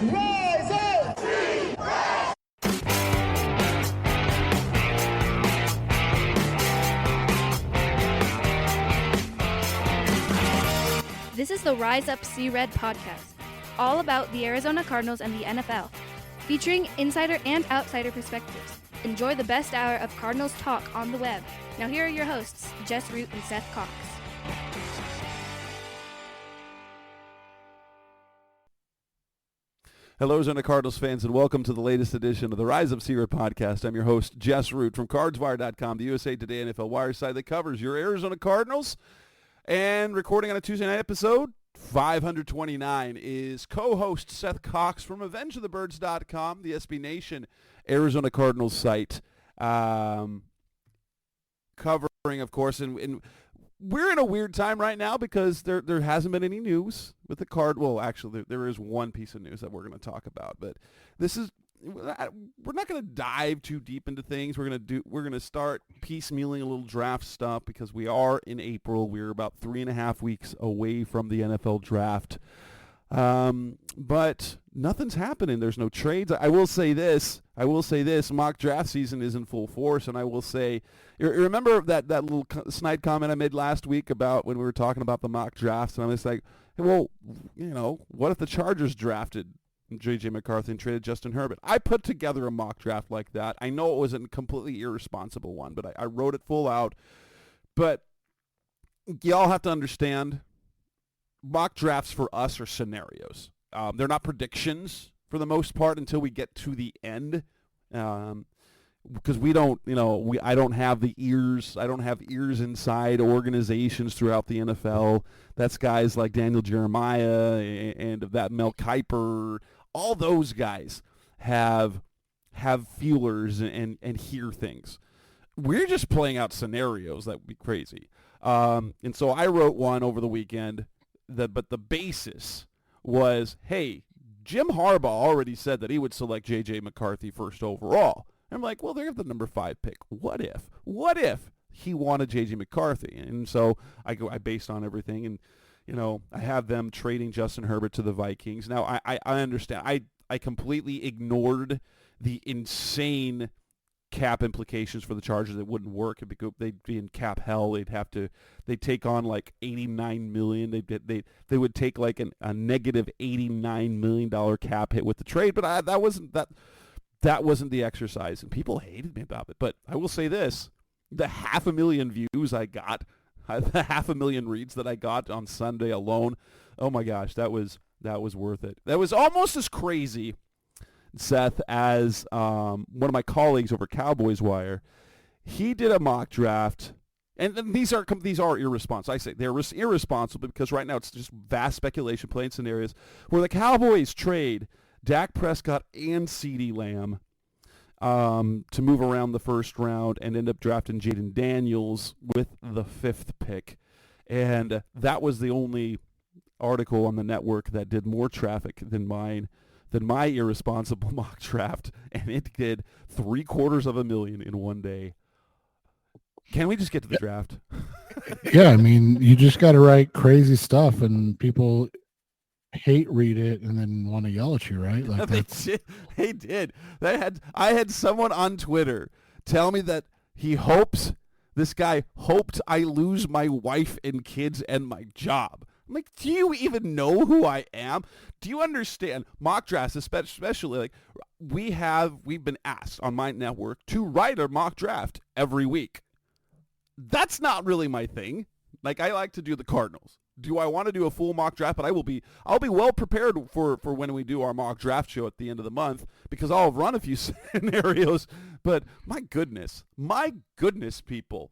Rise up! This is the Rise Up See Red podcast, all about the Arizona Cardinals and the NFL, featuring insider and outsider perspectives. Enjoy the best hour of Cardinals talk on the web. Now here are your hosts, Jess Root and Seth Cox. Hello, Arizona Cardinals fans, and welcome to the latest edition of the Rise Up See Red podcast. I'm your host, Jess Root from CardsWire.com, the USA Today NFL Wire site that covers your Arizona Cardinals. And recording on a Tuesday night episode, 529, is co-host Seth Cox from AvengeOfTheBirds.com, the SB Nation Arizona Cardinals site, covering, of course, and we're in a weird time right now because there hasn't been any news with the card. Well, actually, there is one piece of news that we're going to talk about, but we're not going to dive too deep into things. We're going to start piecemealing a little draft stuff because we are in April. We're about 3.5 weeks away from the NFL draft. But nothing's happening. There's no trades. I will say this. Mock draft season is in full force, and I will say, you remember that little snide comment I made last week about when we were talking about the mock drafts, and I was like, well, what if the Chargers drafted J.J. McCarthy and traded Justin Herbert? I put together a mock draft like that. I know it was a completely irresponsible one, but I wrote it full out. But y'all have to understand, mock drafts for us are scenarios. They're not predictions for the most part until we get to the end, because we don't, I don't have the ears. I don't have ears inside organizations throughout the NFL. That's guys like Daniel Jeremiah and that Mel Kiper. All those guys have feelers and hear things. We're just playing out scenarios that would be crazy. And so I wrote one over the weekend. But the basis was, hey, Jim Harbaugh already said that he would select J.J. McCarthy first overall. And I'm like, well, they have the number 5 pick. What if he wanted J.J. McCarthy? And so I based on everything, and I have them trading Justin Herbert to the Vikings. Now I understand. I completely ignored the insane cap implications for the Chargers. It wouldn't work. They'd be in cap hell. They'd take on like $89 million. They would take like a negative $89 million cap hit with the trade. But that wasn't the exercise, and people hated me about it. But I will say this: the 500,000 views I got, the 500,000 reads that I got on Sunday alone, oh my gosh, that was worth it. That was almost as crazy, Seth, as one of my colleagues over Cowboys Wire. He did a mock draft, and these are irresponsible. I say they're irresponsible because right now it's just vast speculation, playing scenarios where the Cowboys trade Dak Prescott and CeeDee Lamb to move around the first round and end up drafting Jaden Daniels with the 5th pick. And that was the only article on the network that did more traffic than my irresponsible mock draft, and it did 750,000 in one day. Can we just get to the draft? Yeah, I mean, you just got to write crazy stuff, and people hate read it and then want to yell at you, right? Like they did. I had someone on Twitter tell me that this guy hoped I lose my wife and kids and my job. I'm like, do you even know who I am? Do you understand mock drafts, especially like we've been asked on my network to write a mock draft every week. That's not really my thing. Like, I like to do the Cardinals. Do I want to do a full mock draft? But I'll be well prepared for when we do our mock draft show at the end of the month, because I'll run a few scenarios. But my goodness, people.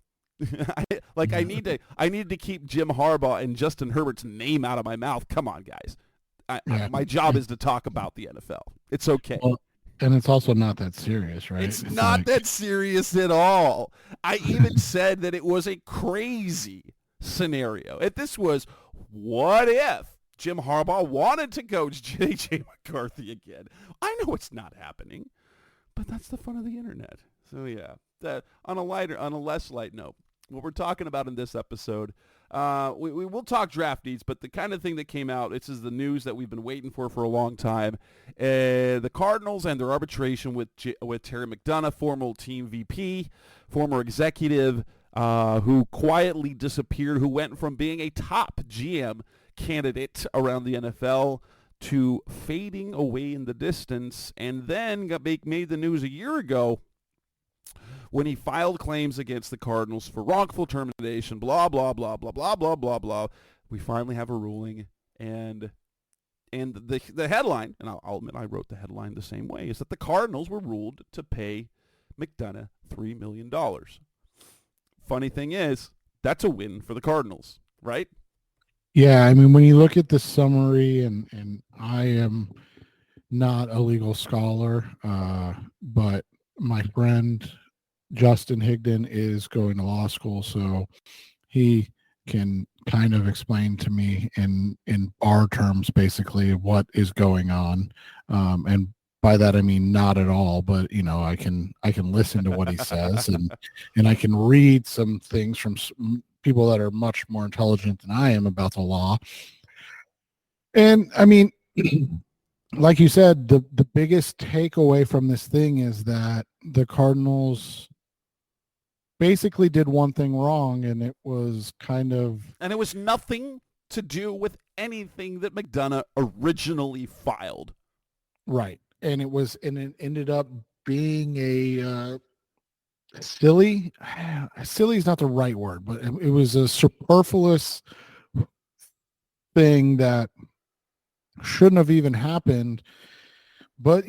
I need to keep Jim Harbaugh and Justin Herbert's name out of my mouth. Come on, guys. My job is to talk about the NFL. It's okay. Well, and it's also not that serious, right? It's not that serious at all. I even said that it was a crazy scenario. This was, what if Jim Harbaugh wanted to coach J.J. McCarthy again? I know it's not happening, but that's the fun of the internet. So yeah, on a less light note, what we're talking about in this episode, We will talk draft needs, but the kind of thing that came out, this is the news that we've been waiting for a long time. The Cardinals and their arbitration with Terry McDonough, former team VP, former executive, who quietly disappeared, who went from being a top GM candidate around the NFL to fading away in the distance, and then made the news a year ago when he filed claims against the Cardinals for wrongful termination, blah, blah, blah, blah, blah, blah, blah, blah. We finally have a ruling, and the headline, and I'll admit I wrote the headline the same way, is that the Cardinals were ruled to pay McDonough $3 million. Funny thing is, that's a win for the Cardinals, right? Yeah, I mean, when you look at the summary, and I am not a legal scholar, but my friend Justin Higdon is going to law school, so he can kind of explain to me in bar terms basically what is going on, and by that I mean not at all, but I can listen to what he says, and I can read some things from people that are much more intelligent than I am about the law. And I mean, like you said, the biggest takeaway from this thing is that the Cardinals basically did one thing wrong, and it was and it was nothing to do with anything that McDonough originally filed. Right. And it ended up being a silly is not the right word, but it was a superfluous thing that shouldn't have even happened. But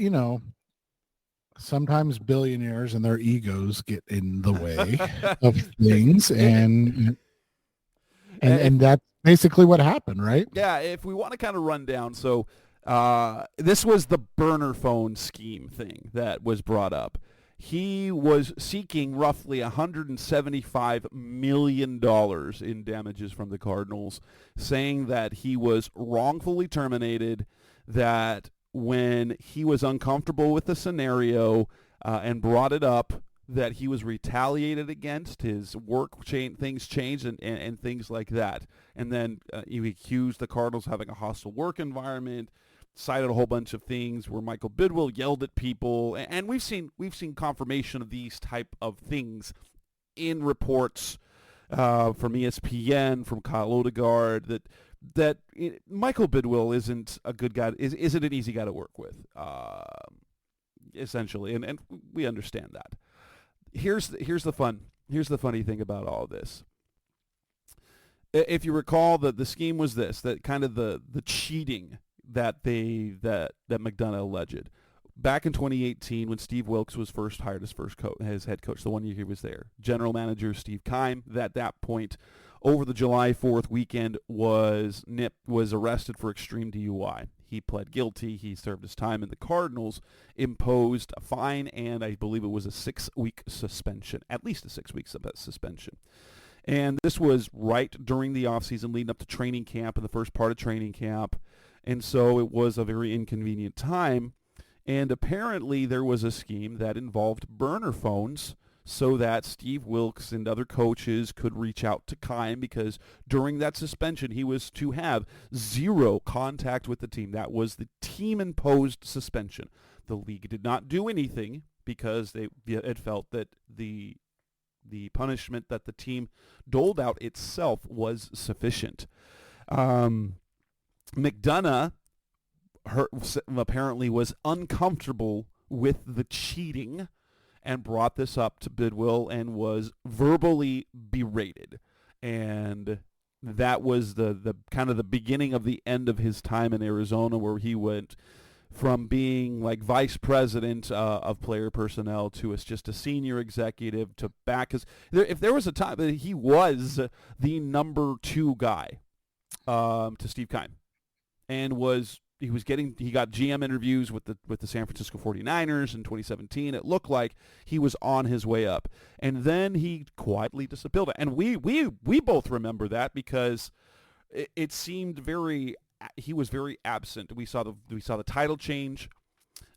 sometimes billionaires and their egos get in the way of things, and that's basically what happened, right? Yeah, if we want to kind of run down, so this was the burner phone scheme thing that was brought up. He was seeking roughly $175 million in damages from the Cardinals, saying that he was wrongfully terminated, that when he was uncomfortable with the scenario and brought it up, that he was retaliated against, his things changed, and things like that. And then he accused the Cardinals of having a hostile work environment, cited a whole bunch of things where Michael Bidwill yelled at people, and we've seen confirmation of these type of things in reports from ESPN, from Kyle Odegaard, that Michael Bidwill isn't a good guy, isn't an easy guy to work with, essentially, and we understand that. Here's the funny thing about all of this. If you recall, the scheme was this, that kind of the cheating that McDonough alleged. Back in 2018, when Steve Wilkes was first hired as head coach, the one year he was there, general manager Steve Keim, at that point, over the July 4th weekend, was arrested for extreme DUI. He pled guilty. He served his time, and the Cardinals imposed a fine, and I believe it was a 6-week suspension, at least a 6-week suspension. And this was right during the offseason leading up to training camp, and the first part of training camp. And so it was a very inconvenient time. And apparently there was a scheme that involved burner phones so that Steve Wilkes and other coaches could reach out to Keim, because during that suspension he was to have zero contact with the team. That was the team-imposed suspension. The league did not do anything because it felt that the punishment that the team doled out itself was sufficient. McDonough apparently was uncomfortable with the cheating and brought this up to Bidwill and was verbally berated. And that was the kind of the beginning of the end of his time in Arizona, where he went from being like vice president of player personnel to just a senior executive to back. If there was a time that he was the number 2 guy to Steve Keim, and he got GM interviews with the San Francisco 49ers in 2017. It looked like he was on his way up, and then he quietly disappeared. And we both remember that because it seemed he was very absent. We saw the title change.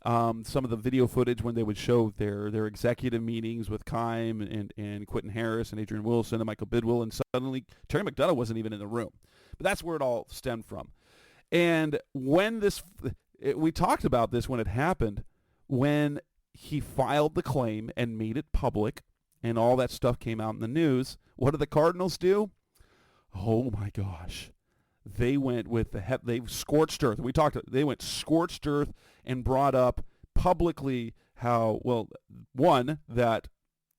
some of the video footage when they would show their executive meetings with Keim and Quentin Harris and Adrian Wilson and Michael Bidwill, and suddenly Terry McDonough wasn't even in the room. But that's where it all stemmed from. And when we talked about this when it happened, when he filed the claim and made it public and all that stuff came out in the news, what did the Cardinals do? Oh my gosh. They went with they scorched earth. They went scorched earth and brought up publicly how, well, one, that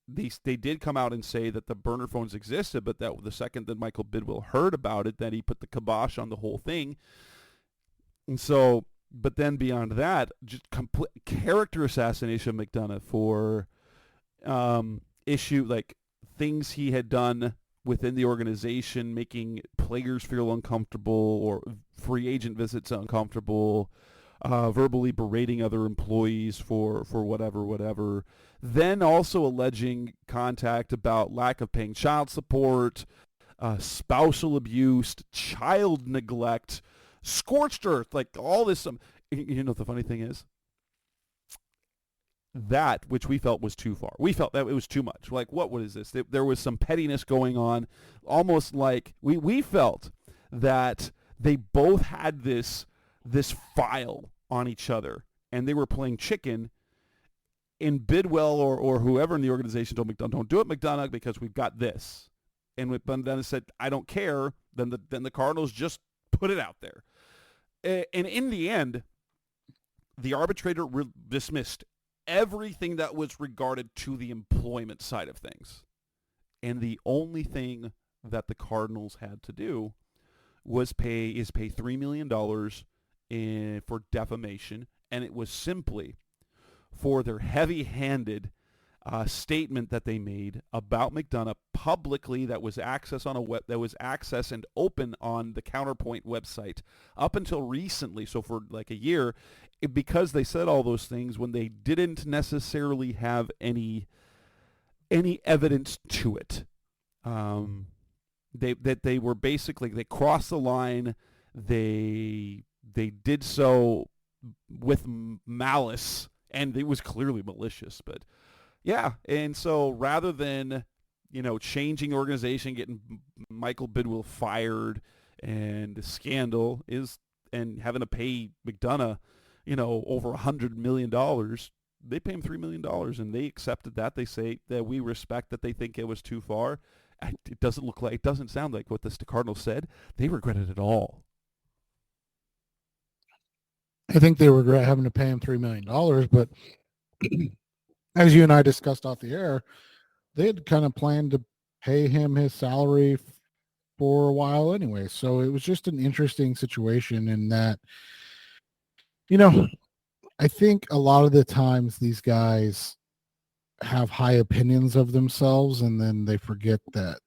they did come out and say that the burner phones existed, but that the second that Michael Bidwill heard about it, that he put the kibosh on the whole thing. And so, but then beyond that, just complete character assassination of McDonough for things he had done within the organization, making players feel uncomfortable or free agent visits uncomfortable, verbally berating other employees for whatever. Then also alleging contact about lack of paying child support, spousal abuse, child neglect, scorched earth, like all this. You know what the funny thing is? That which we felt was too far. We felt that it was too much. Like, what is this? There was some pettiness going on, almost like we felt that they both had this file on each other, and they were playing chicken. And Bidwell or whoever in the organization told McDonough, "Don't do it, McDonough, because we've got this." And when McDonough said, "I don't care," then the Cardinals just put it out there. And in the end, the arbitrator dismissed everything that was regarded to the employment side of things. And the only thing that the Cardinals had to do was pay $3 million for defamation, and it was simply for their heavy-handed statement that they made about McDonough publicly that was accessed and open on the Counterpoint website up until recently. So for like a year, because they said all those things when they didn't necessarily have any evidence to it. They were basically, they crossed the line. They did so with malice, and it was clearly malicious. But yeah, and so rather than changing the organization, getting Michael Bidwill fired, and the scandal and having to pay McDonough over $100 million, they pay him $3 million, and they accepted that. They say that we respect that they think it was too far. It doesn't sound like what the Cardinals said. They regret it at all. I think they regret having to pay him $3 million, but as you and I discussed off the air, they had kind of planned to pay him his salary for a while anyway. So it was just an interesting situation in that, I think a lot of the times these guys have high opinions of themselves, and then they forget that,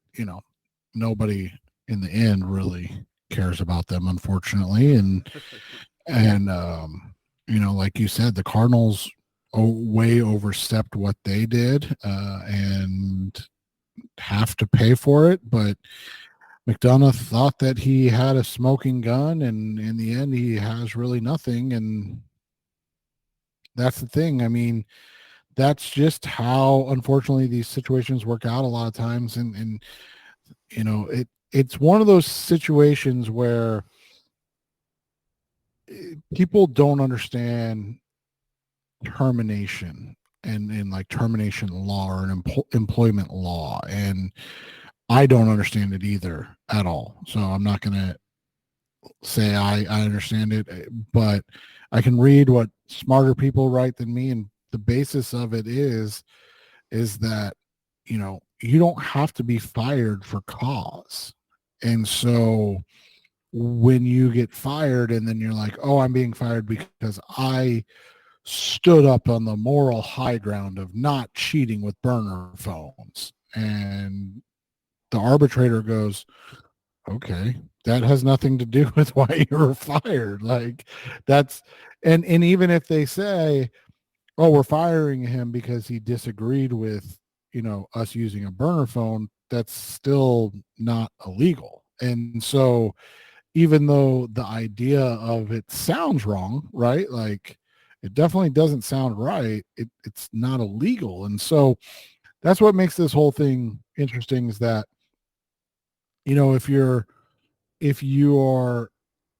nobody in the end really cares about them, unfortunately. And like you said, the Cardinals way overstepped what they did and have to pay for it. But McDonough thought that he had a smoking gun, and in the end, he has really nothing. And that's the thing. I mean, that's just how, unfortunately, these situations work out a lot of times. And it's one of those situations where people don't understand termination and like termination law or an employment law. And I don't understand it either at all. So I'm not going to say I understand it, but I can read what smarter people write than me. And the basis of it is that, you don't have to be fired for cause. And so when you get fired and then you're like, oh, I'm being fired because I stood up on the moral high ground of not cheating with burner phones. And the arbitrator goes, okay, that has nothing to do with why you were fired. Like and even if they say, oh, we're firing him because he disagreed with, us using a burner phone, that's still not illegal. And so even though the idea of it sounds wrong, right? Like it definitely doesn't sound right. It's not illegal. And so that's what makes this whole thing interesting is that, if you are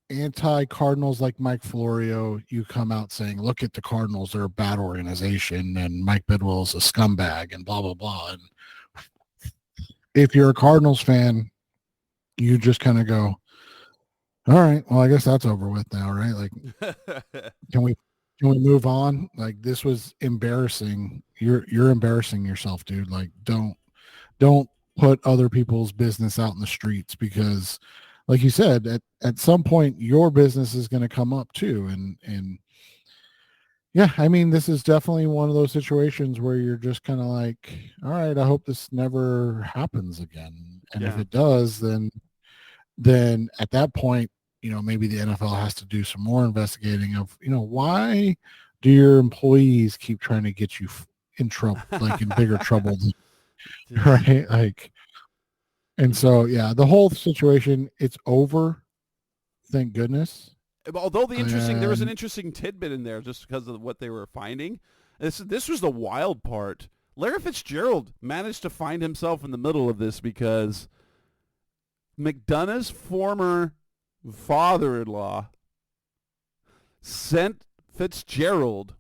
anti-Cardinals like Mike Florio, you come out saying, look at the Cardinals, they're a bad organization and Mike Bidwell is a scumbag and blah, blah, blah. And if you're a Cardinals fan, you just kind of go, all right, well, I guess that's over with now, right? Like, can we move on? Like, this was embarrassing. You're embarrassing yourself, dude. Like, don't put other people's business out in the streets because, like you said, at some point your business is going to come up too. And yeah, I mean, this is definitely one of those situations where you're just kind of like, all right, I hope this never happens again. And if it does, then at that point, maybe the NFL has to do some more investigating of, why do your employees keep trying to get you in trouble, like in bigger trouble, right? Like, and so, yeah, the whole situation, it's over. Thank goodness. Although there was an interesting tidbit in there just because of what they were finding. This was the wild part. Larry Fitzgerald managed to find himself in the middle of this because McDonough's former father-in-law sent Fitzgerald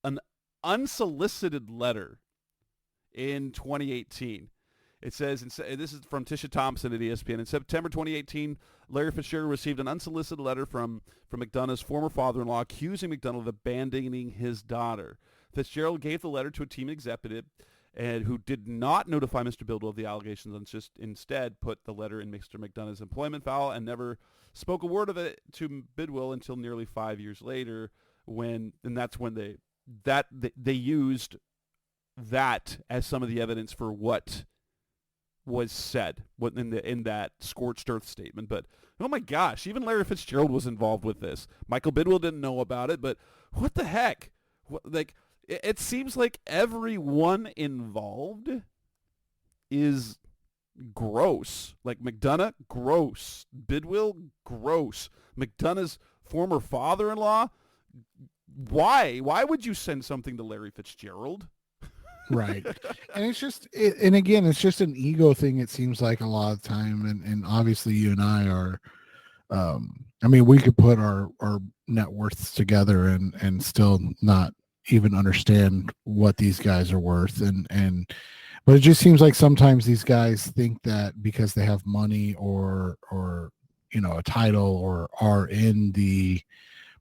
an unsolicited letter in 2018. It says, this is from Tisha Thompson at ESPN, in September 2018, Larry Fitzgerald received an unsolicited letter from McDonough's former father-in-law accusing McDonough of abandoning his daughter. Fitzgerald gave the letter to a team executive and who did not notify Mr. Bidwell of the allegations and just instead put the letter in Mr. McDonough's employment file and never spoke a word of it to Bidwell until nearly 5 years later that's when they used that as some of the evidence for what was said in that scorched earth statement. But oh my gosh, even Larry Fitzgerald was involved with this. Michael Bidwell didn't know about it, but what the heck? It seems like everyone involved is gross. Like McDonough, gross. Bidwell, gross. McDonough's former father-in-law. Why would you send something to Larry Fitzgerald? Right. And it's just, and again, it's just an ego thing. It seems like a lot of time. And obviously you and I are, I mean, we could put our net worths together and still not even understand what these guys are worth. But it just seems like sometimes these guys think that because they have money or, a title or are in the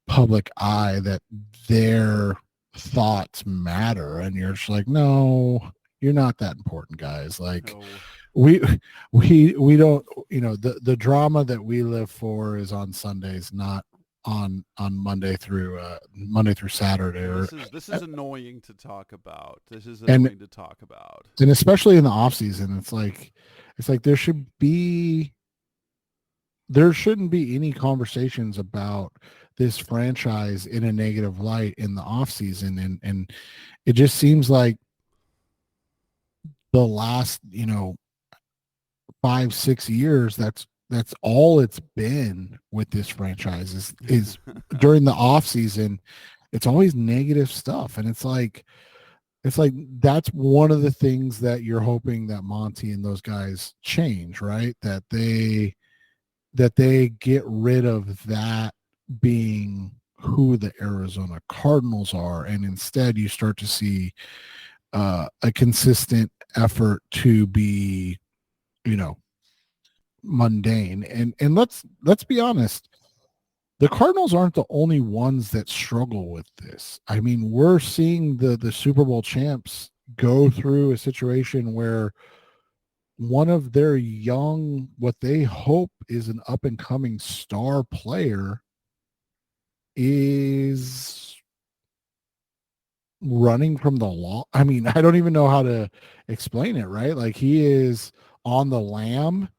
public eye that their thoughts matter, and you're just like, no, you're not that important, guys. Like, No. we don't, the drama that we live for is on Sundays, not on Monday through Saturday. This is annoying to talk about. And especially in the off season, it's like there shouldn't be any conversations about this franchise in a negative light in the off season. And it just seems like the last, 5-6 years, that's all it's been with this franchise is during the off season, it's always negative stuff. And it's like that's one of the things that you're hoping that Monty and those guys change, right? That they get rid of that being who the Arizona Cardinals are, and instead you start to see a consistent effort to be, mundane. And let's be honest, the Cardinals aren't the only ones that struggle with this. I mean, we're seeing the Super Bowl champs go through a situation where one of their young, what they hope is an up and coming star player, is running from the law. I mean, I don't even know how to explain it, right? Like, he is on the lam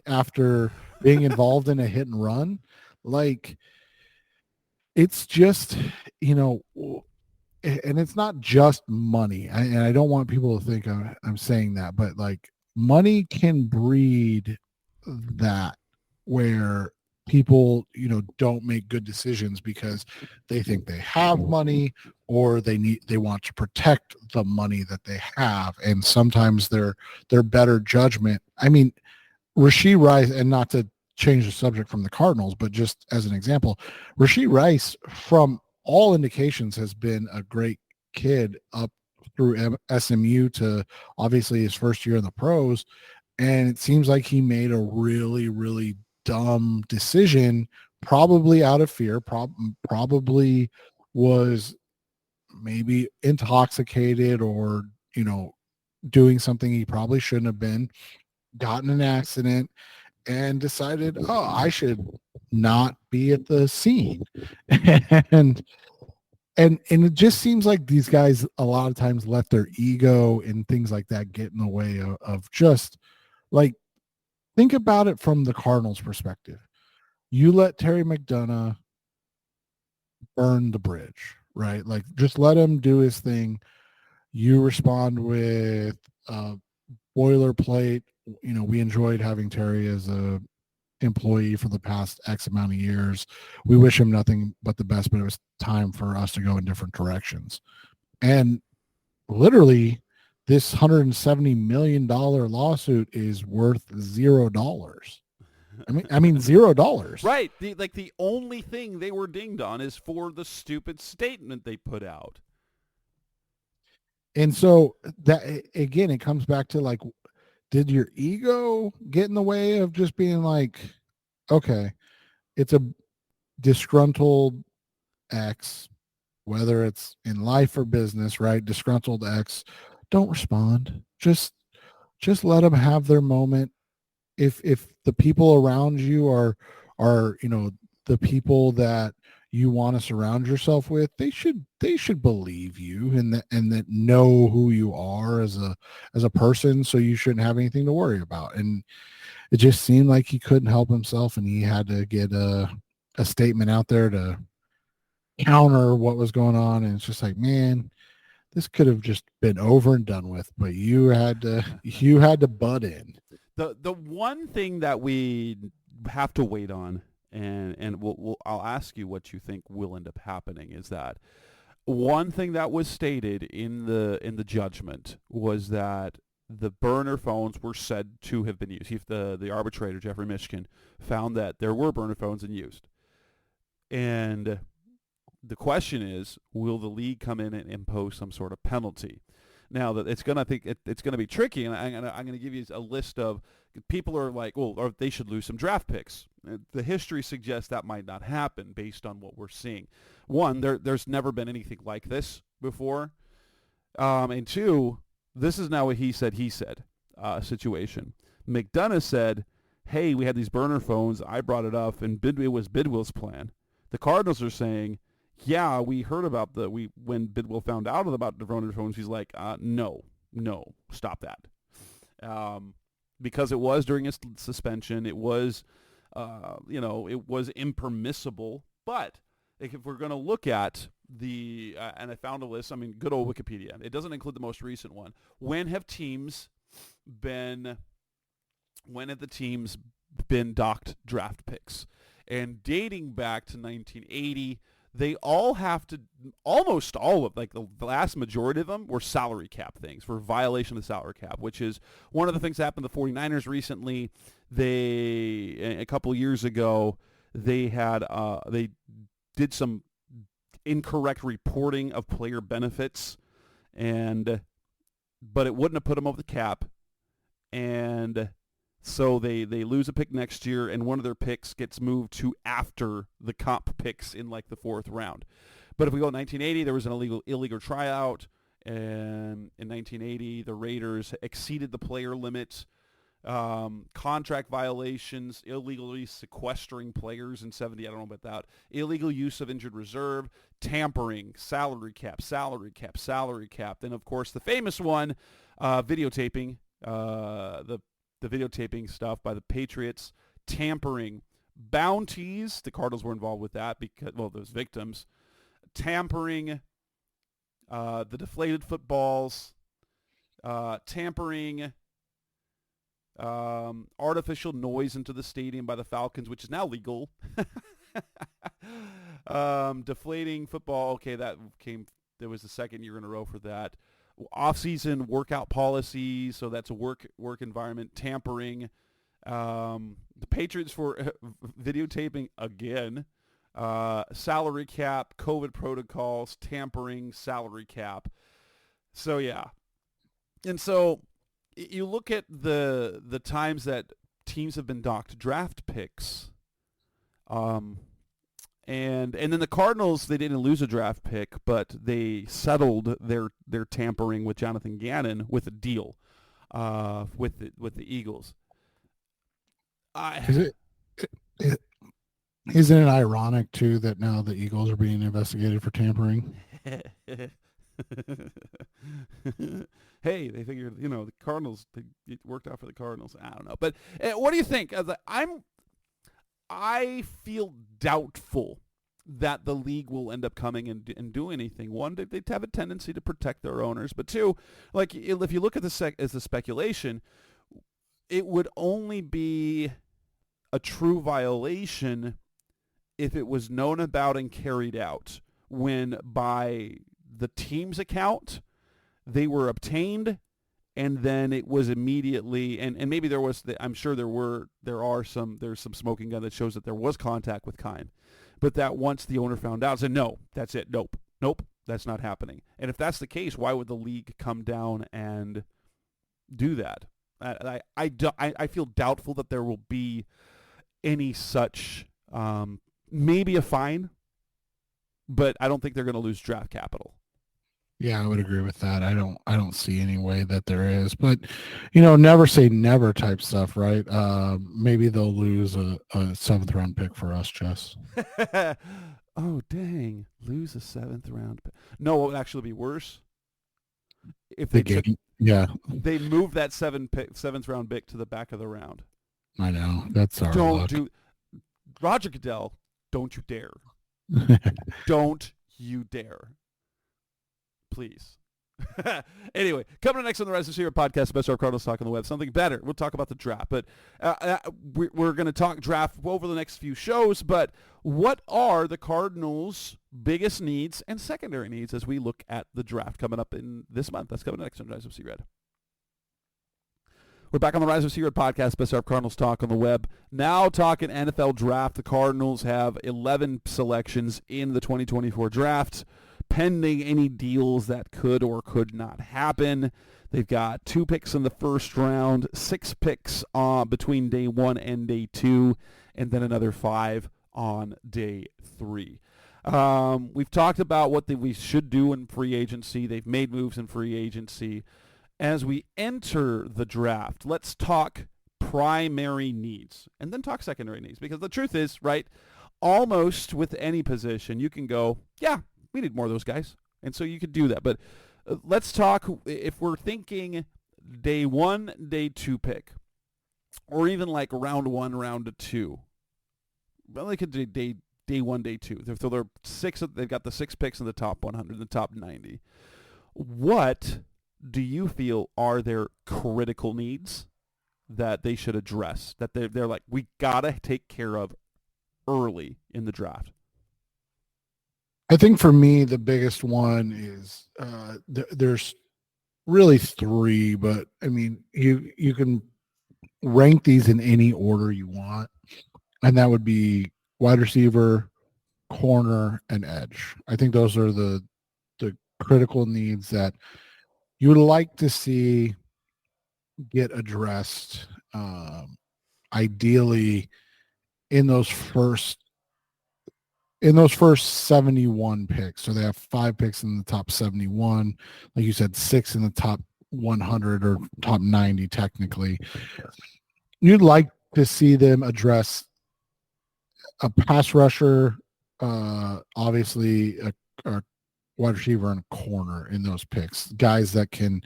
after being involved in a hit and run. Like, it's just, and it's not just money. And I don't want people to think I'm saying that, but like, money can breed that, where people, don't make good decisions because they think they have money or they want to protect the money that they have. And sometimes their better judgment. I mean, Rashee Rice, and not to change the subject from the Cardinals, but just as an example, Rashee Rice, from all indications, has been a great kid up through SMU to obviously his first year in the pros. And it seems like he made a really, really dumb decision, probably out of fear, probably was maybe intoxicated or, doing something he probably shouldn't have been, got in an accident, and decided, oh, I should not be at the scene. and it just seems like these guys a lot of times let their ego and things like that get in the way of just like, think about it from the Cardinals perspective. You let Terry McDonough burn the bridge, right? Like, just let him do his thing. You respond with boilerplate. We enjoyed having Terry as a employee for the past X amount of years. We wish him nothing but the best, but it was time for us to go in different directions. And literally, this $170 million lawsuit is worth $0. I mean $0. Right. The only thing they were dinged on is for the stupid statement they put out. And so that, again, it comes back to like, did your ego get in the way of just being like, okay, it's a disgruntled ex, whether it's in life or business, right? Disgruntled ex, don't respond. Just let them have their moment. If the people around you are the people that you want to surround yourself with, they should believe you and that know who you are as a person, so you shouldn't have anything to worry about. And it just seemed like he couldn't help himself, and he had to get a statement out there to counter what was going on. And it's just like, man, this could have just been over and done with, but you had to butt in. The one thing that we have to wait on, and I'll ask you what you think will end up happening, is that one thing that was stated in the judgment was that the burner phones were said to have been used. The arbitrator, Jeffrey Mishkin, found that there were burner phones and used. And the question is, will the league come in and impose some sort of penalty? Now that it's gonna be tricky, and I'm gonna give you a list of people are like, well, or they should lose some draft picks. The history suggests that might not happen based on what we're seeing. One, there's never been anything like this before, and two, this is now a he said situation. McDonough said, "Hey, we had these burner phones. I brought it up, and it was Bidwill's plan." The Cardinals are saying, yeah, we heard about when Bidwill found out about the burner phones, he's like, no, stop that. Because it was during his suspension, it was, it was impermissible. But if we're going to look at and I found a list, I mean, good old Wikipedia. It doesn't include the most recent one. When have the teams been docked draft picks? And dating back to 1980, they all have to, almost all of, like the vast majority of them were salary cap things, for violation of the salary cap, which is one of the things that happened to the 49ers recently. A couple years ago, they did some incorrect reporting of player benefits, but it wouldn't have put them over the cap, and so they lose a pick next year, and one of their picks gets moved to after the comp picks in like the fourth round. But if we go to 1980, there was an illegal tryout, and in 1980 the Raiders exceeded the player limit. Contract violations, illegally sequestering players in 70, I don't know about that. Illegal use of injured reserve, tampering, salary cap. Then, of course, the famous one, videotaping, the videotaping stuff by the Patriots, tampering, bounties. The Cardinals were involved with that because, well, those victims. Tampering, the deflated footballs, tampering, artificial noise into the stadium by the Falcons, which is now legal. Deflating football. Okay, there was the second year in a row for that. Off-season workout policies, so that's a work environment. Tampering. The Patriots for videotaping again. Salary cap, COVID protocols, tampering, salary cap. So yeah. And so you look at the times that teams have been docked draft picks. And then the Cardinals, they didn't lose a draft pick, but they settled their tampering with Jonathan Gannon with a deal with the Eagles. Isn't it ironic too that now the Eagles are being investigated for tampering? Hey, they figured, the Cardinals, it worked out for the Cardinals. I don't know. But what do you think? I feel doubtful that the league will end up coming and do anything. One, they have a tendency to protect their owners. But two, like if you look at the speculation, it would only be a true violation if it was known about and carried out, when by the team's account they were obtained, and then it was immediately, and maybe there was, I'm sure there's some smoking gun that shows that there was contact with Kime, but that once the owner found out, said, no, that's it, nope, that's not happening. And if that's the case, why would the league come down and do that? I feel doubtful that there will be any such, maybe a fine, but I don't think they're going to lose draft capital. Yeah, I would agree with that. I don't see any way that there is, but never say never type stuff, right? Maybe they'll lose a 7th round pick for us, Jess. Oh, dang. Lose a 7th round pick. No, what would actually be worse? If they they moved that 7th round pick to the back of the round. I know. That's our luck. Roger Goodell, don't you dare. Don't you dare. Please. Anyway, coming up next on the Rise of Secret podcast, the best of our Cardinals talk on the web. Something better. We'll talk about the draft, but we're going to talk draft over the next few shows. But what are the Cardinals' biggest needs and secondary needs as we look at the draft coming up in this month? That's coming next on Rise of Secret. We're back on the Rise of Secret podcast, best of our Cardinals talk on the web. Now talking NFL draft. The Cardinals have 11 selections in the 2024 draft, pending any deals that could or could not happen. They've got 2 picks in the first round, 6 picks between day 1 and day 2, and then another 5 on day 3. We've talked about what we should do in free agency. They've made moves in free agency. As we enter the draft, let's talk primary needs and then talk secondary needs, because the truth is, right, almost with any position, you can go, yeah, we need more of those guys. And so you could do that. But let's talk, if we're thinking day 1, day 2 pick, or even like round 1, round 2. Well, they could do day 1, day 2. So they're they've got the 6 picks in the top 100, the top 90. What do you feel are their critical needs that they should address, that they're like, we got to take care of early in the draft? I think for me, the biggest one is there's really 3, but I mean, you can rank these in any order you want, and that would be wide receiver, corner, and edge. I think those are the critical needs that you would like to see get addressed, ideally in those first 71 picks. So they have 5 picks in the top 71, like you said, 6 in the top 100 or top 90 technically. You'd like to see them address a pass rusher, obviously a wide receiver and a corner in those picks, guys that can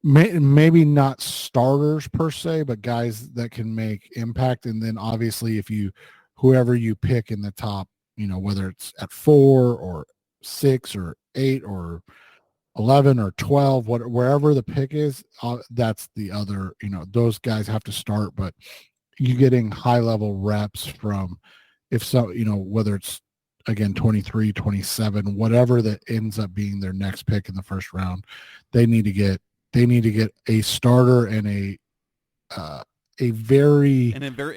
maybe not starters per se, but guys that can make impact. And then obviously whoever you pick in the top, whether it's at 4 or 6 or 8 or 11 or 12, wherever the pick is, that's the other, those guys have to start, but you getting high level reps from, if so, whether it's again 23, 27, whatever that ends up being their next pick in the first round, they need to get a starter and a very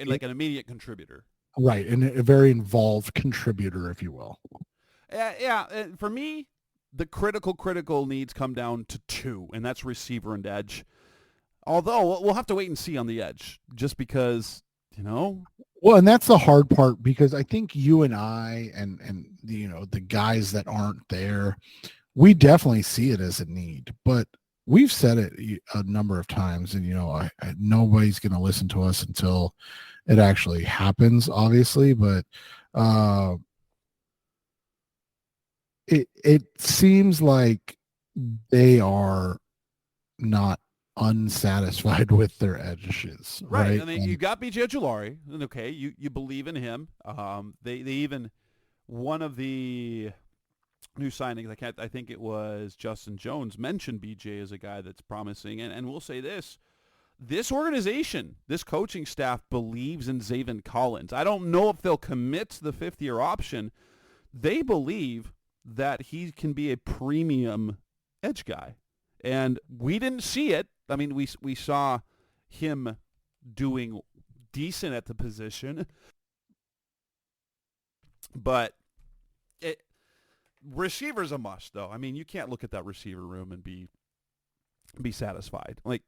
like an immediate contributor. Right, and a very involved contributor, if you will. Yeah. For me, the critical needs come down to two, and that's receiver and edge. Although we'll have to wait and see on the edge, just because, Well, and that's the hard part, because I think you and I and the guys that aren't there, we definitely see it as a need, but we've said it a number of times, and nobody's going to listen to us until it actually happens, obviously, but it seems like they are not unsatisfied with their edges, right? I mean, you got BJ Ojulari, and okay, you believe in him. They even, one of the new signings, I think it was Justin Jones, mentioned BJ as a guy that's promising, and we'll say this organization, this coaching staff believes in Zaven Collins. I don't know if they'll commit to the fifth-year option. They believe that he can be a premium edge guy. And we didn't see it. I mean, we saw him doing decent at the position. But receiver's a must, though. I mean, you can't look at that receiver room and be satisfied. Like,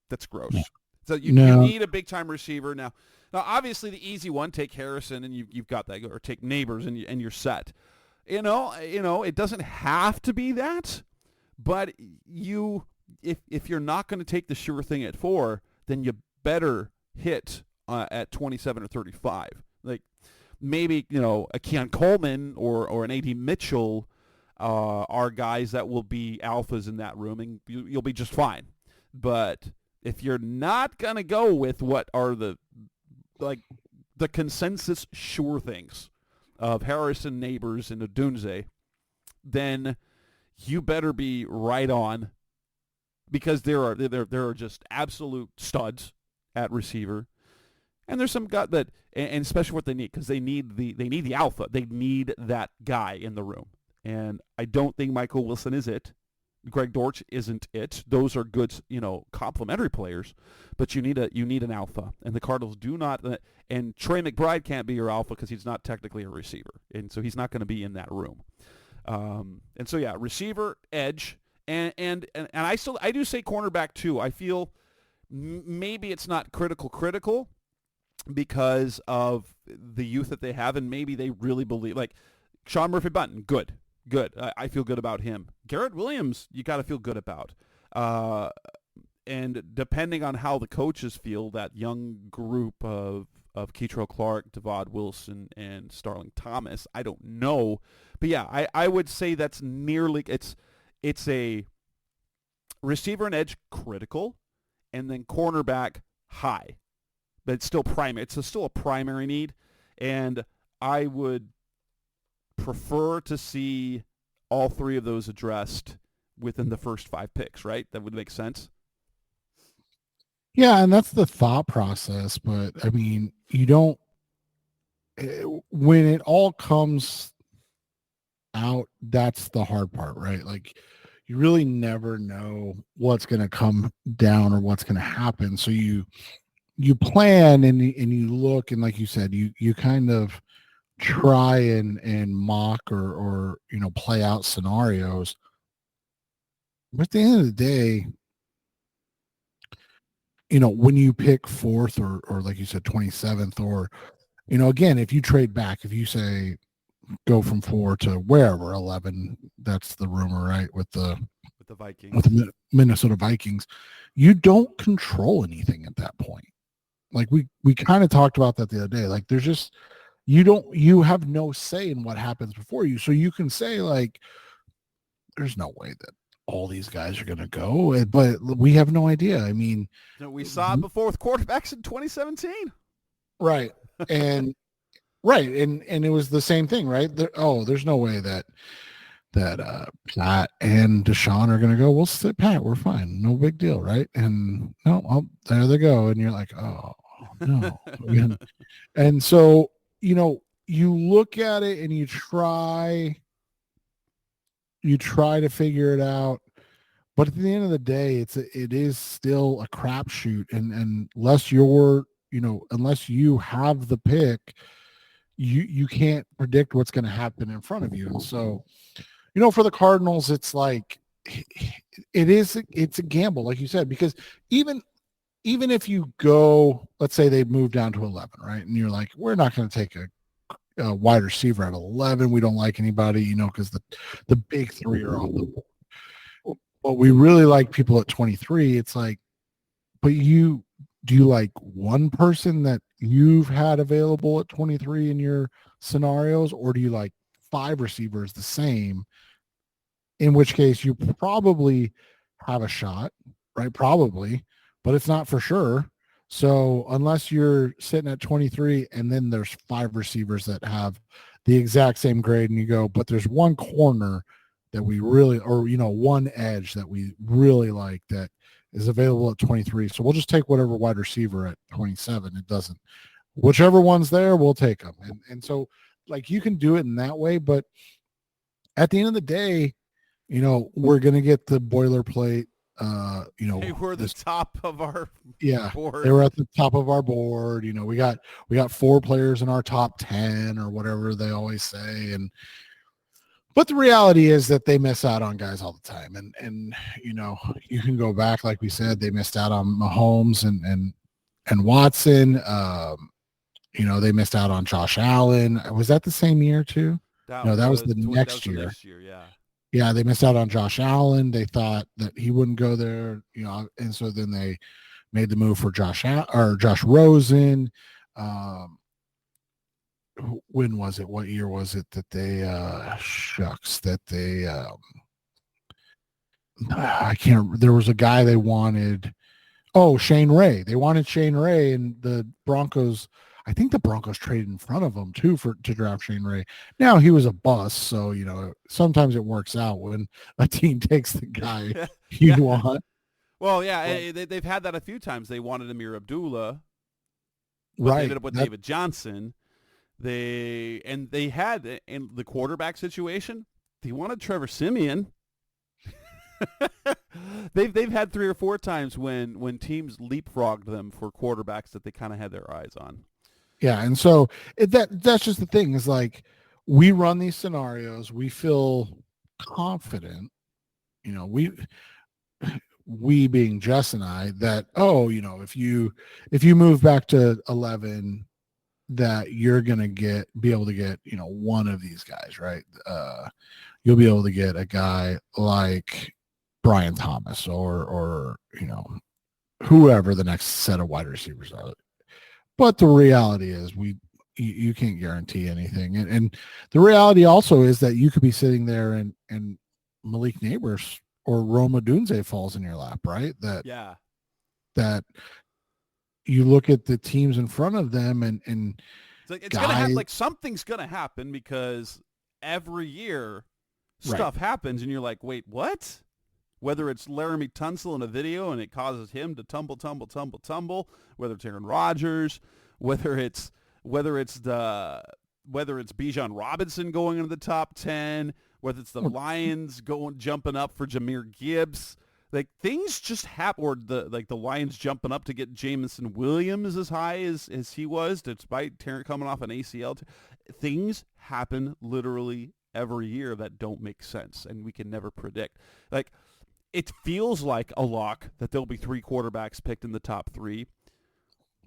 that's gross. Yeah. So you need a big-time receiver. Now, obviously, the easy one, take Harrison, and you've got that. Or take Neighbors, and you're set. It doesn't have to be that, but if you're not going to take the sure thing at 4, then you better hit at 27 or 35. Like maybe a Keon Coleman or an A.D. Mitchell are guys that will be alphas in that room, and you'll be just fine. But if you're not going to go with what are the consensus sure things of Harrison, Neighbors, and Odunze, then you better be right on, because there are just absolute studs at receiver, and there's some guy that, and especially what they need, because they need the alpha. They need that guy in the room, and I don't think Michael Wilson is it. Greg Dortch isn't it. Those are good, complementary players, but you need an alpha, and the Cardinals do not. And Trey McBride can't be your alpha because he's not technically a receiver, and so he's not going to be in that room. And so yeah, receiver, edge, and I do say cornerback too. I feel maybe it's not critical because of the youth that they have, and maybe they really believe, like Sean Murphy-Bunting, good. I feel good about him. Garrett Williams, you got to feel good about. And depending on how the coaches feel, that young group of Keitrell Clark, Devod Wilson, and Starling Thomas, I don't know. But yeah, I would say that's nearly, it's a receiver and edge critical, and then cornerback high. But it's still primary. It's still a primary need, and I would prefer to see all three of those addressed within the first 5 picks, right? That would make sense. Yeah, and that's the thought process, but I mean, you don't, when it all comes out, that's the hard part, right? Like, you really never know what's going to come down or what's going to happen. So you plan and you look, and like you said, you kind of try and mock or play out scenarios. But at the end of the day, when you pick 4th or like you said, 27th, or, again, if you trade back, if you say go from 4 to wherever, 11, that's the rumor, right? With the Vikings, with the Minnesota Vikings, you don't control anything at that point. Like we kind of talked about that the other day. Like, there's just, you have no say in what happens before you. So you can say, like, there's no way that all these guys are going to go, but we have no idea. I mean, we saw it before with quarterbacks in 2017. Right. And right. And it was the same thing, right? There's no way that Pat and Deshaun are going to go, we'll sit Pat, we're fine, no big deal, right? And no, there they go, and you're like, oh no. And so you look at it and you try to figure it out, but at the end of the day, it is still a crapshoot, and unless unless you have the pick, you can't predict what's going to happen in front of you. And so, for the Cardinals, it's like it's a gamble, like you said, because even if you go, let's say they move down to 11, right, and you're like, we're not going to take a wide receiver at 11. We don't like anybody, because the big three are on the board. But we really like people at 23. It's like, but do you like one person that you've had available at 23 in your scenarios, or do you like 5 receivers the same? In which case you probably have a shot, right? Probably, but it's not for sure. So unless you're sitting at 23 and then there's 5 receivers that have the exact same grade, and you go, but there's one corner that we really, or, one edge that we really like that is available at 23. So we'll just take whatever wide receiver at 27. It doesn't, whichever one's there, we'll take them. And so like you can do it in that way, but at the end of the day, we're going to get the boilerplate. They were the top of our board. They were at the top of our board. We got 4 players in our top 10 or whatever they always say. But the reality is that they miss out on guys all the time. And you can go back, like we said, they missed out on Mahomes and Watson. They missed out on Josh Allen. Was that the same year too? That was the next year. Yeah. Yeah, they missed out on Josh Allen. They thought that he wouldn't go there, and so then they made the move for Josh Rosen. When was it? What year was it that they I can't. There was a guy they wanted. Oh, Shane Ray. They wanted Shane Ray, and the Broncos. I think the Broncos traded in front of him too to draft Shane Ray. Now he was a bust, so sometimes it works out when a team takes the guy you want. Well, yeah, they've had that a few times. They wanted Amir Abdullah, but right? They ended up with David Johnson. They had in the quarterback situation. They wanted Trevor Siemian. They've had 3 or 4 times when teams leapfrogged them for quarterbacks that they kind of had their eyes on. Yeah, and so that's just the thing is like we run these scenarios, we feel confident, we being Jess and I, that if you move back to 11, that you're gonna be able to get one of these guys, right? You'll be able to get a guy like Brian Thomas or whoever the next set of wide receivers are. But the reality is you can't guarantee anything. And the reality also is that you could be sitting there and Malik Neighbors or Rome Odunze falls in your lap, right? That you look at the teams in front of them and it's gonna happen, like something's gonna happen because every year stuff happens and you're like, wait, what? Whether it's Laramie Tunsil in a video and it causes him to tumble, whether it's Aaron Rodgers, whether it's Bijan Robinson going into the top 10, whether it's the Lions jumping up for Jahmyr Gibbs, like things just happen, or the Lions jumping up to get Jameson Williams as high as he was, despite coming off an ACL. Things happen literally every year that don't make sense, and we can never predict. Like, it feels like a lock that there'll be 3 quarterbacks picked in the top 3.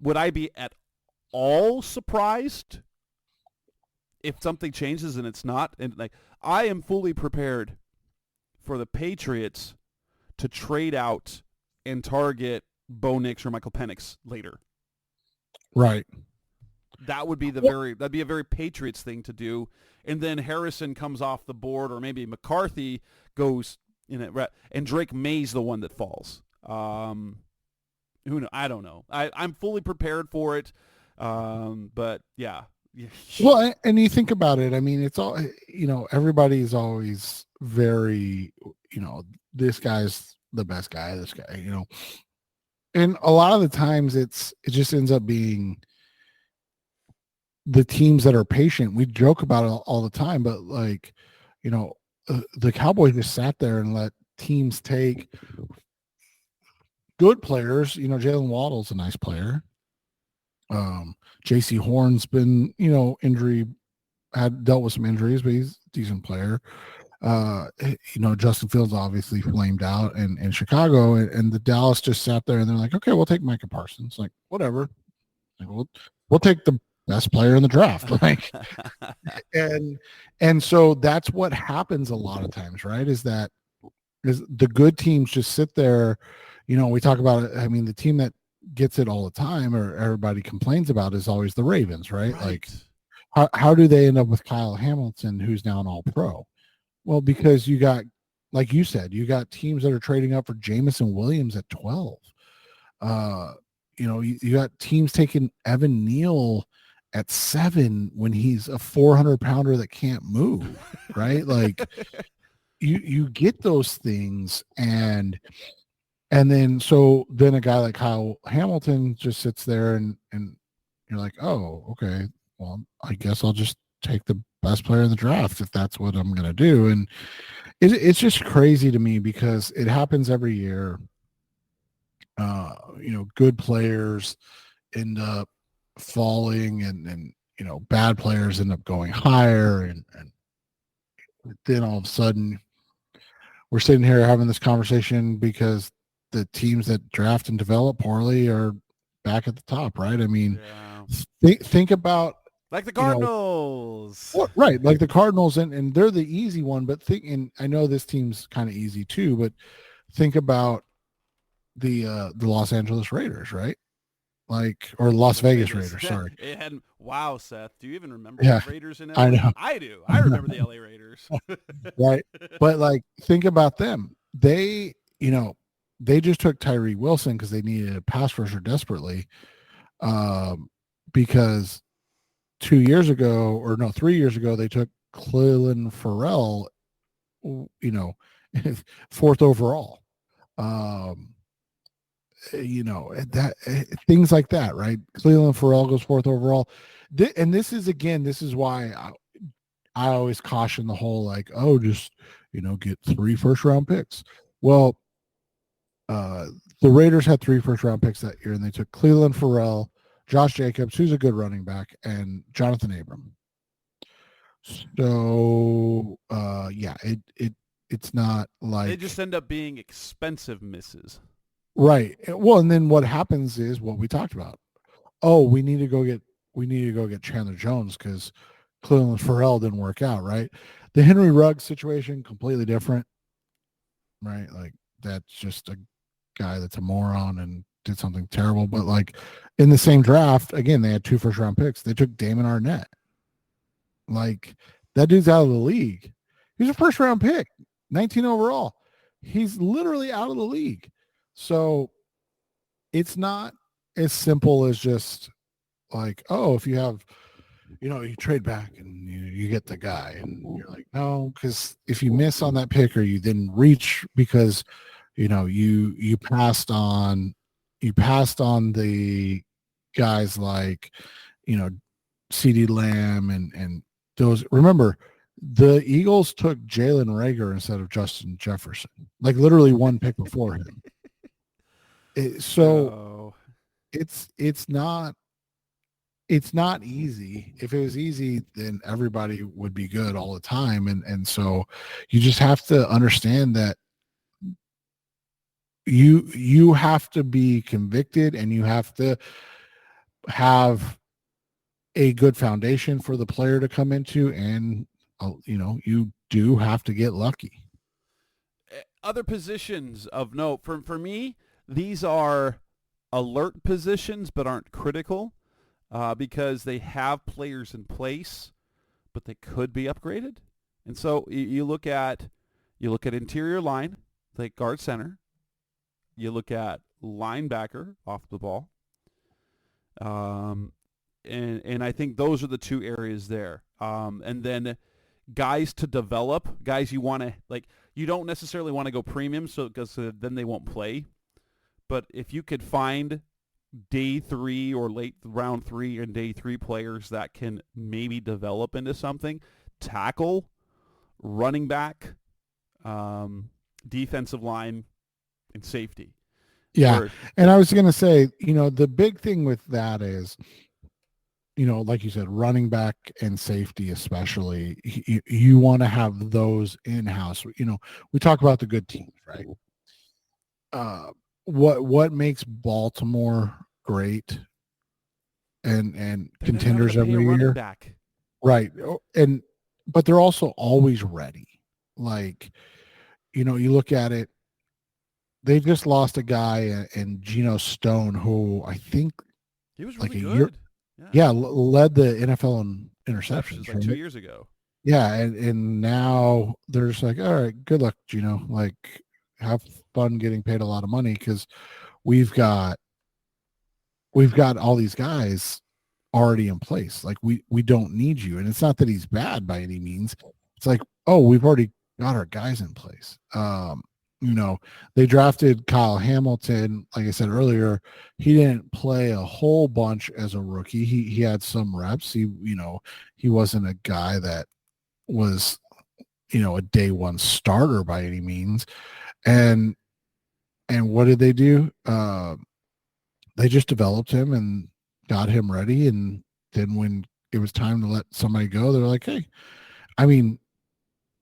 Would I be at all surprised if something changes and it's not? And like, I am fully prepared for the Patriots to trade out and target Bo Nix or Michael Penix later. Right. That would be that'd be a very Patriots thing to do. And then Harrison comes off the board, or maybe McCarthy goes in it, and Drake May's the one that falls. Who know? I don't know. I'm fully prepared for it. But yeah. Well, and you think about it. I mean, it's all, everybody's always very, this guy's the best guy, this guy, and a lot of the times it just ends up being the teams that are patient. We joke about it all the time, but like, the Cowboys just sat there and let teams take good players. Jalen Waddle's a nice player. JC Horn's been, had dealt with some injuries, but he's a decent player. Justin Fields obviously flamed out in Chicago, and the Dallas just sat there and they're like, okay, we'll take Micah Parsons. Like, whatever. Like, we'll take the best player in the draft. Like, and so that's what happens a lot of times, right? Is the good teams just sit there. We talk about it. I mean, the team that gets it all the time or everybody complains about is always the Ravens, right? Like, how do they end up with Kyle Hamilton, who's now an all-pro? Well, because you got, like you said, you got teams that are trading up for Jamison Williams at 12. You got teams taking Evan Neal at 7 when he's a 400-pounder that can't move, right? Like, you get those things, and then a guy like Kyle Hamilton just sits there and you're like, oh, okay, well, I guess I'll just take the best player in the draft if that's what I'm going to do. And it's just crazy to me because it happens every year. Good players end up falling and bad players end up going higher. And then all of a sudden we're sitting here having this conversation because the teams that draft and develop poorly are back at the top, right? I mean, think about, like the Cardinals. Right, like the Cardinals, and they're the easy one, but and I know this team's kind of easy too, but think about the Los Angeles Raiders, right? Like, or Las Vegas Raiders, sorry. It hadn't. Wow, Seth, do you even remember the Raiders in LA? I know. I do. I remember the LA Raiders. Right. But like, think about them. They just took Tyree Wilson because they needed a pass rusher desperately. Because 3 years ago, they took Cleveland Farrell, 4th overall. That things like that, right? Cleveland Farrell goes 4th overall. And this is why I always caution the whole, like, oh, just, get 3 first-round picks. Well, the Raiders had 3 first-round picks that year, and they took Cleveland Farrell, Josh Jacobs, who's a good running back, and Jonathan Abram. So, it's not like... They just end up being expensive misses. Right. Well, and then what happens is what we talked about. Oh, we need to go get Chandler Jones because Cleveland Farrell didn't work out, right? The Henry Ruggs situation, completely different, right? Like, that's just a guy that's a moron and did something terrible. But like, in the same draft, again, they had 2 first-round picks. They took Damon Arnett. Like, that dude's out of the league. He's a first-round pick, 19 overall. He's literally out of the league. So it's not as simple as just like, oh, if you have, you trade back and you get the guy, and you're like, no, because if you miss on that pick or you didn't reach because, you passed on the guys like, CeeDee Lamb and those. Remember, the Eagles took Jalen Reagor instead of Justin Jefferson, like literally one pick before him. So it's not easy. If it was easy, then everybody would be good all the time. And so you just have to understand that you have to be convicted, and you have to have a good foundation for the player to come into, and you do have to get lucky. Other positions of note for me, these are alert positions but aren't critical because they have players in place, but they could be upgraded. And so you look at interior line, like guard center. You look at linebacker off the ball. And I think those are the 2 areas there. And then guys to develop, guys you want to, like, you don't necessarily want to go premium so because then they won't play. But if you could find day 3 or late round 3 and day 3 players that can maybe develop into something, tackle, running back, defensive line, and safety. Yeah. And I was going to say, the big thing with that is, like you said, running back and safety especially, you want to have those in-house. We talk about the good teams, right? What makes Baltimore great and contenders every year? Back. Right. But they're also always ready. Like, you look at it, they just lost a guy in Geno Stone, who I think he was really like good. Led the NFL in interceptions like 2 years ago. Yeah, and now they're just like, all right, good luck, Geno. Like, have fun getting paid a lot of money because we've got all these guys already in place. Like, we don't need you. And it's not that he's bad by any means. It's like, oh, we've already got our guys in place. They drafted Kyle Hamilton. Like I said earlier, he didn't play a whole bunch as a rookie. He had some reps. He wasn't a guy that was, a day one starter by any means. And what did they do? They just developed him and got him ready. And then when it was time to let somebody go, they're like, hey, I mean,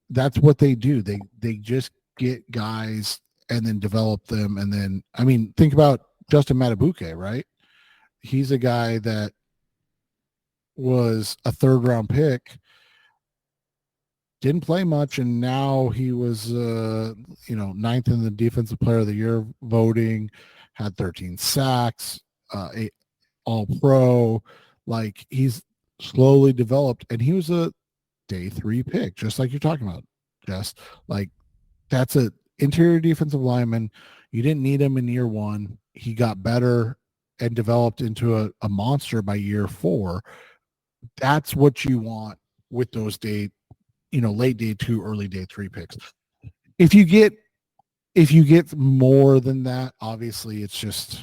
that's what they do. They just get guys and then develop them. And then, I mean, think about Justin Matabuke, right? He's a guy that was a 3rd round pick, didn't play much, and now he was 9th in the defensive player of the year voting, had 13 sacks, all pro. Like, he's slowly developed, and he was a day 3 pick, just like you're talking about, Jess. Like, that's a interior defensive lineman. You didn't need him in year 1. He got better and developed into a monster by year 4. That's what you want with those late day 2, early day 3 picks. If you get more than that, obviously it's just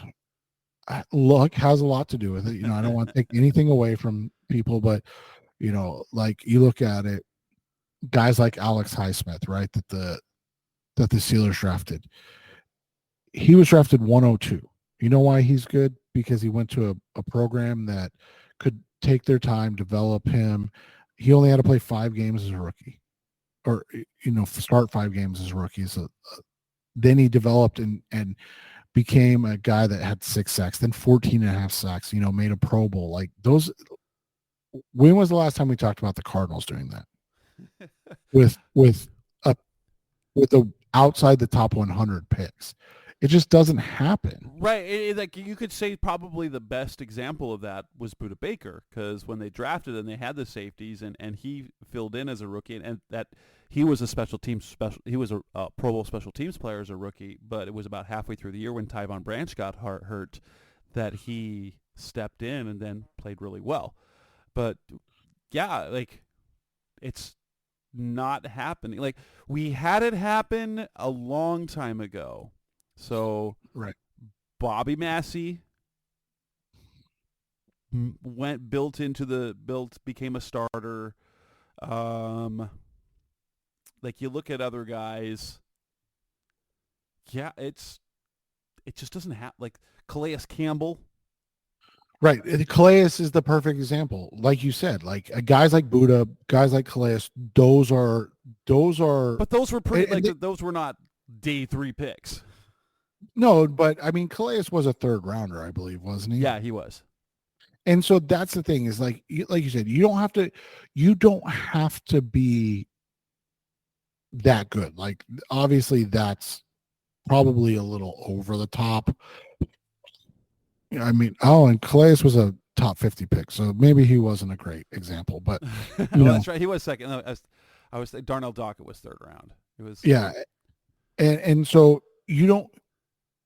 luck has a lot to do with it. I don't want to take anything away from people, but like, you look at it, guys like Alex Highsmith, right? That the Steelers drafted. He was drafted 102. You know why he's good? Because he went to a program that could take their time, develop him. He only had to play 5 games as a rookie, or start 5 games as a rookie. So then he developed and became a guy that had 6 sacks, then 14 and a half sacks. Made a Pro Bowl. Like, those. When was the last time we talked about the Cardinals doing that? with the outside the top 100 picks. It just doesn't happen. Right. Like, you could say probably the best example of that was Budda Baker, because when they drafted and they had the safeties and he filled in as a rookie, and that he was he was a Pro Bowl special teams player as a rookie, but it was about halfway through the year when Tyvon Branch got hurt that he stepped in and then played really well. But yeah, like, it's not happening. Like, we had it happen a long time ago. So right, Bobby Massey became a starter. Like, you look at other guys. Yeah, it just doesn't happen. Like, Calais Campbell. Right. Calais is the perfect example. Like you said, like, guys like Budda, guys like Calais, those are. But those were pretty. Those were not day 3 picks. No, but I mean, Calais was a 3rd rounder, I believe, wasn't he? Yeah, he was. And so that's the thing is, like you said, you don't have to be that good. Like, obviously that's probably a little over the top. I mean, and Calais was a top 50 pick, so maybe he wasn't a great example, but that's right. He was second. No, I was Darnell Dockett was 3rd round. It was and so you don't.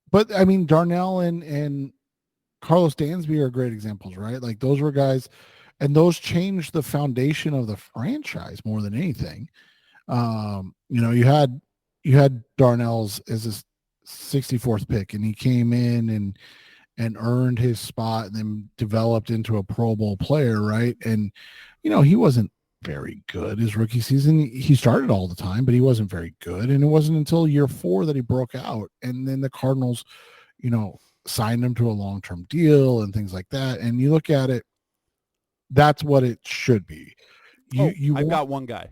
But I mean, Darnell and Carlos Dansby are great examples, right? Like, those were guys. and those changed the foundation of the franchise more than anything. You had Darnell's as his 64th pick, and he came in and earned his spot and then developed into a Pro Bowl player, right? And he wasn't very good his rookie season. He started all the time, but he wasn't very good. And it wasn't until year 4 that he broke out. And then the Cardinals, signed him to a long-term deal and things like that. And you look at it, that's what it should be. I've got one guy,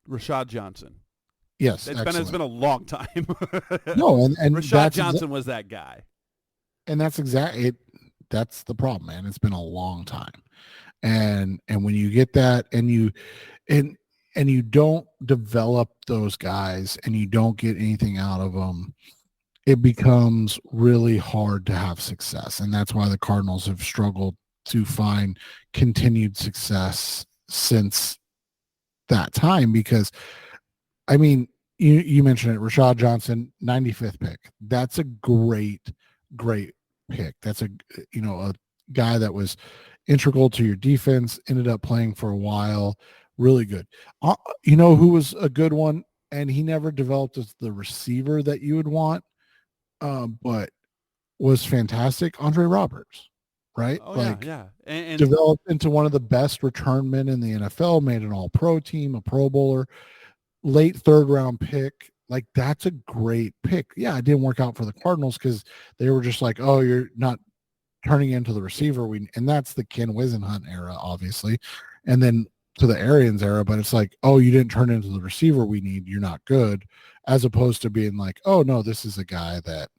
Rashad Johnson. Yes, it's been a long time. No, and Rashad Johnson was that guy. And that's exactly it. That's the problem, man. It's been a long time. And when you get that and you don't develop those guys and you don't get anything out of them, it becomes really hard to have success. And that's why the Cardinals have struggled to find continued success since that time. Because, I mean, you mentioned it, Rashad Johnson, 95th pick. That's a great pick. That's a guy that was integral to your defense, ended up playing for a while, really good. Who was a good one, and he never developed as the receiver that you would want, but was fantastic, Andre Roberts, right? Yeah. And developed into one of the best return men in the NFL, made an all-pro team, a Pro Bowler, late 3rd round pick. Like, that's a great pick. Yeah, it didn't work out for the Cardinals because they were just like, oh, you're not turning into the receiver. And that's the Ken Wisenhunt era, obviously. And then to the Arians era, but it's like, oh, you didn't turn into the receiver we need. You're not good. As opposed to being like, oh, no, this is a guy that,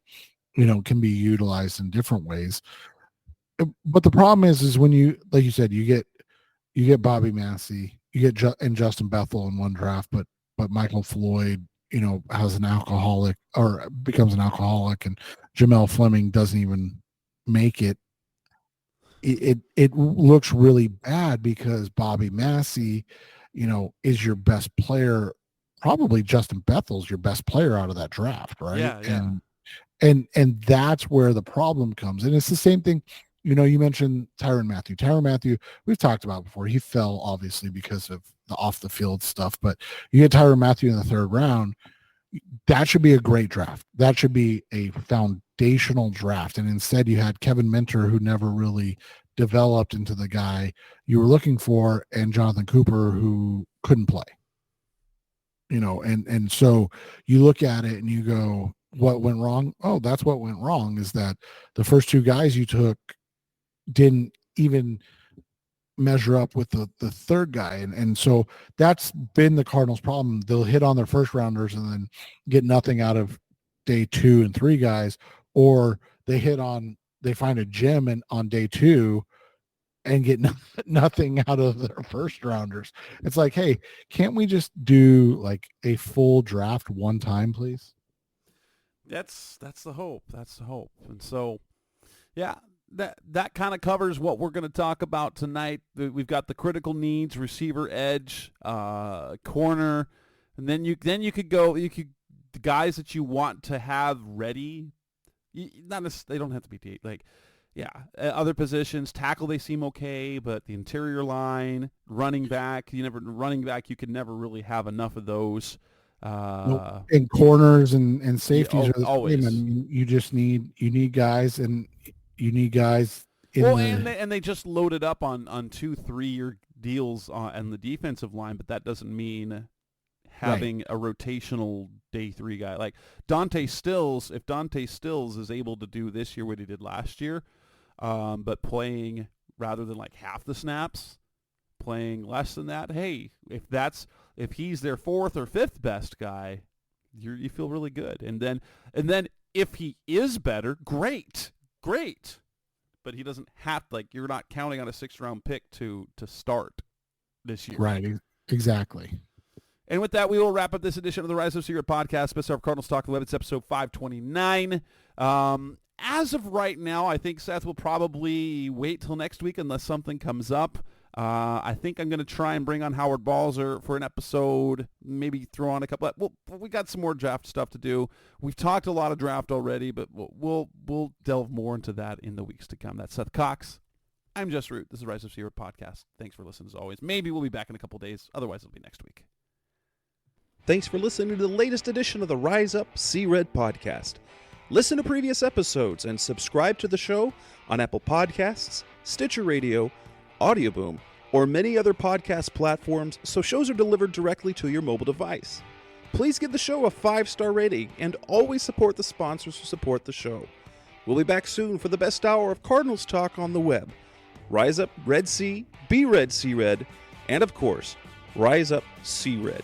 can be utilized in different ways. But the problem is when you, like you said, you get Bobby Massey, you get and Justin Bethel in one draft, but Michael Floyd, has an alcoholic or becomes an alcoholic, and Jamel Fleming doesn't even make it. It looks really bad because Bobby Massey, is your best player. Probably Justin Bethel's your best player out of that draft, right? Yeah. And that's where the problem comes. And it's the same thing. You mentioned Tyrann Mathieu. Tyrann Mathieu, we've talked about before. He fell obviously because of the off the field stuff, but you get Tyrann Mathieu in the 3rd round. That should be a great draft. That should be a foundational draft. And instead you had Kevin Minter, who never really developed into the guy you were looking for, and Jonathan Cooper, who couldn't play. And so you look at it and you go, what went wrong? Oh, that's what went wrong, is that the first 2 guys you took didn't even measure up with the 3rd guy. And so that's been the Cardinals' problem. They'll hit on their first rounders and then get nothing out of day 2 and 3 guys, or they find a gem on day 2 and get nothing out of their first rounders. It's like, hey, can't we just do like a full draft one time, please? That's the hope. That's the hope. And so, yeah, that kind of covers what we're going to talk about tonight. We've got the critical needs, receiver, edge, corner, and then you could go. The guys that you want to have ready. Not necessarily, they don't have to be like. Yeah, other positions, tackle, they seem okay, but the interior line, running back, you could never really have enough of those. And corners and safeties are the always. same. I mean, you need guys, and you need guys. And they just loaded up on 2-3 year deals on the defensive line, but that doesn't mean having a rotational day 3 guy like Dante Stills. If Dante Stills is able to do this year what he did last year, but playing rather than like half the snaps, playing less than that, hey, if he's their 4th or 5th best guy, you feel really good. And then if he is better, great. But he doesn't have, like, you're not counting on a 6th round pick to start this year. Right, exactly. And with that, we will wrap up this edition of the Rise of Secret podcast. Best of Cardinals Talk Live. It's episode 529. As of right now, I think Seth will probably wait till next week unless something comes up. I think I'm going to try and bring on Howard Balzer for an episode, maybe throw on a couple. Well, we got some more draft stuff to do. We've talked a lot of draft already, but we'll delve more into that in the weeks to come. That's Seth Cox. I'm Jess Root. This is Rise Up, See Red podcast. Thanks for listening as always. Maybe we'll be back in a couple days. Otherwise, it'll be next week. Thanks for listening to the latest edition of the Rise Up, See Red podcast. Listen to previous episodes and subscribe to the show on Apple Podcasts, Stitcher Radio, Audioboom, or many other podcast platforms so shows are delivered directly to your mobile device. Please give the show a 5-star rating and always support the sponsors who support the show. We'll be back soon for the best hour of Cardinals talk on the web. Rise up, Red Sea, be red, see red, and of course, rise up, see red.